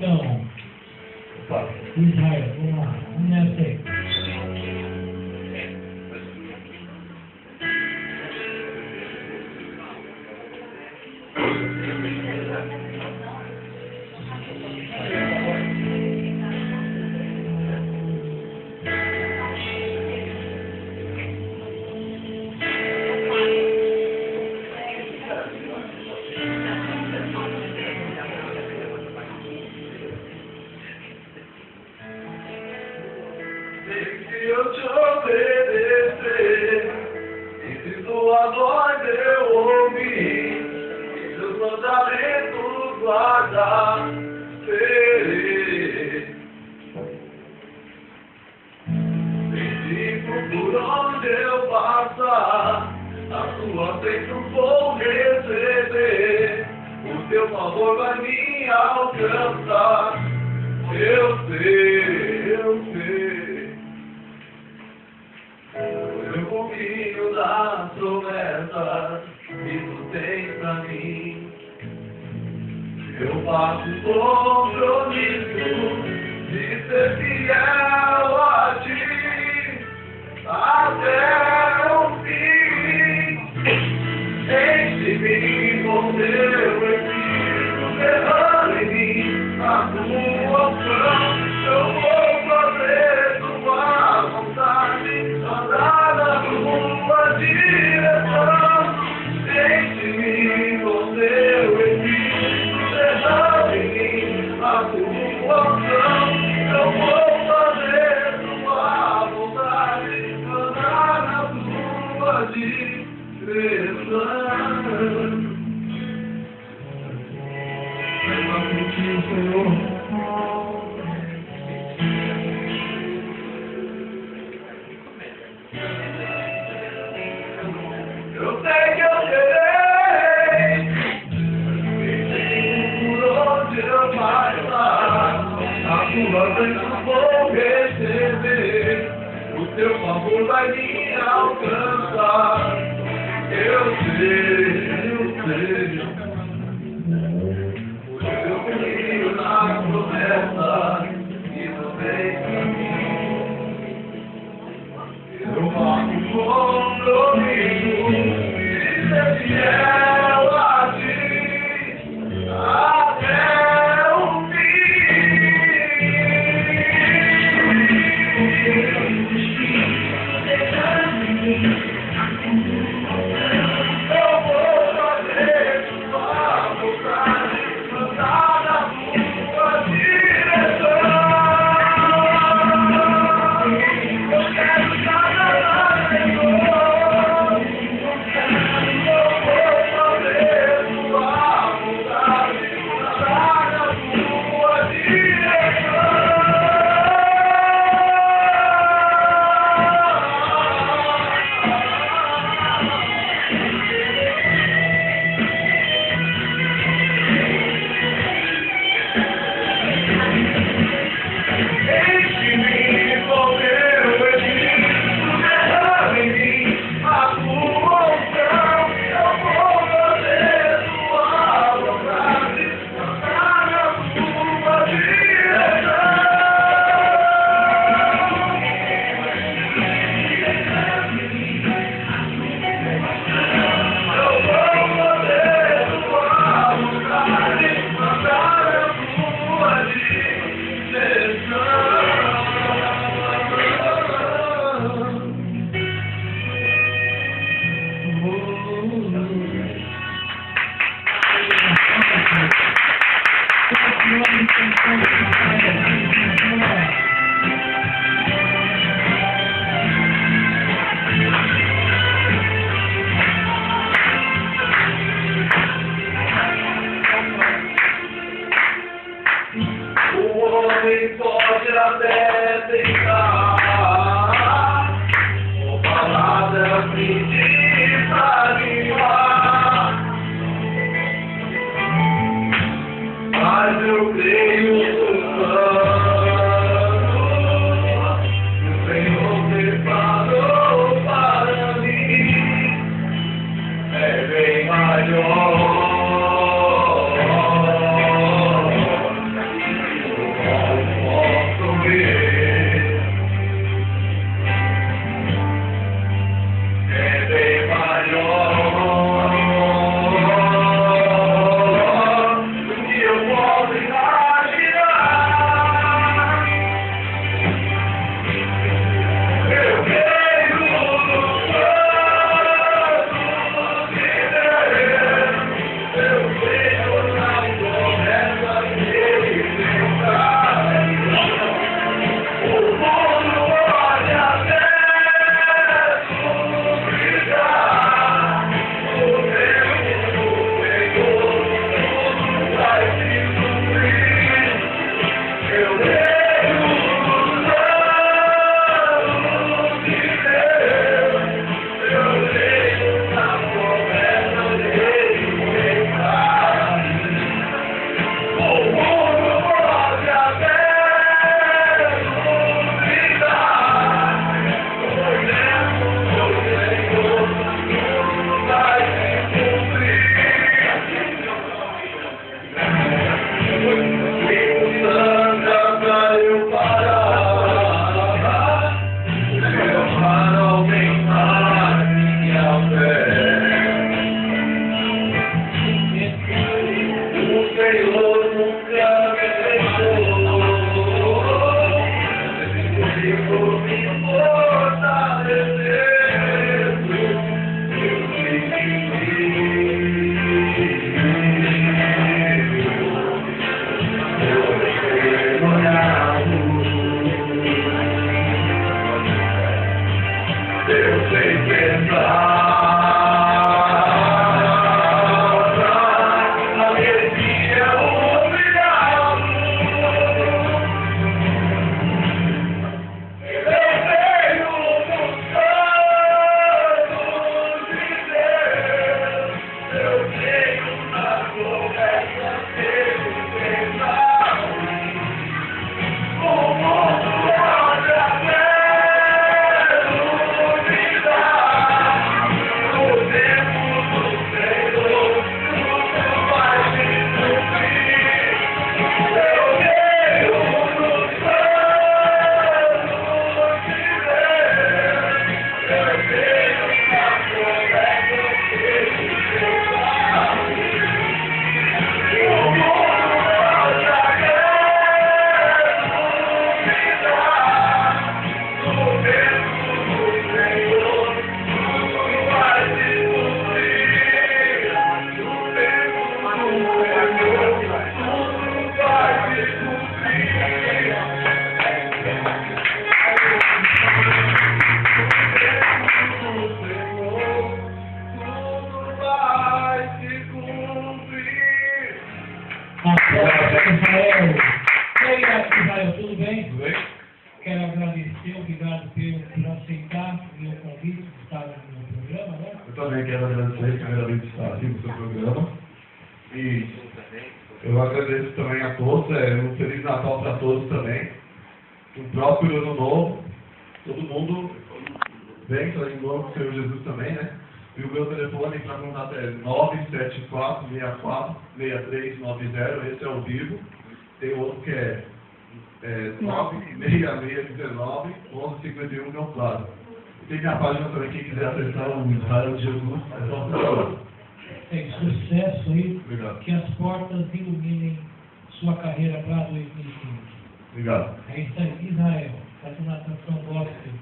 Então, Israel, vamos lá, vamos nessa aí. Se eu te obedecer, e se tua voz eu ouvir, e seus mandamentos guardar, serei. Bendito por onde eu passar, a tua bênção vou receber, o teu favor vai me alcançar, eu sei, eu sei. Eu confio nas promessas que tu tens pra mim. Eu faço compromisso de ser fiel a ti até o fim. Enche-me com teu Espírito, derrama em mim a tua unção. Eu vou fazer tua vontade, andar na tua direção. Enche-me com teu Espírito, derrama em mim a tua unção. Eu vou fazer tua vontade, andar na tua direção. Vai contigo, Senhor. Eu sei que eu serei, e por onde eu passar, a tua bênção vou receber, o teu favor vai me alcançar. Eu sei, eu sei. Eu confio na promessa que tu tens pra mim. Eu faço compromisso de ser fiel a ti até o eu vou fazer tua vontade, andar na tua direção. Eu quero estar na Senhor. Eu vou fazer tua vontade, andar na tua direção. Enche-me com teu Espírito, derrama em mim a tua unção. Eu vou fazer tua vontade, andar na tua direção. Eu vou fazer tua vontade, andar na tua direção. O homem pode até tentar, com palavras me desanimar, mas eu creio no plano que o Senhor preparou para mim. É bem maior. obrigado por aceitar o meu convite de estar no meu programa, né? Eu também quero agradecer primeiramente estar aqui no seu programa. E eu agradeço também a todos, um Feliz Natal para todos também. Um próprio Ano Novo. Todo mundo bem, em nome do Senhor Jesus também, né? E o meu telefone para contato é 974-64-6390, esse é o vivo. Tem outro que é 96619-1151, meu claro. E tem minha página também, quem quiser acessar o Israel de Jesus, é só procurar. Tem sucesso aí. Obrigado. Que as portas iluminem sua carreira para 2015. Obrigado. É isso aí, Israel. Está na atenção gospel.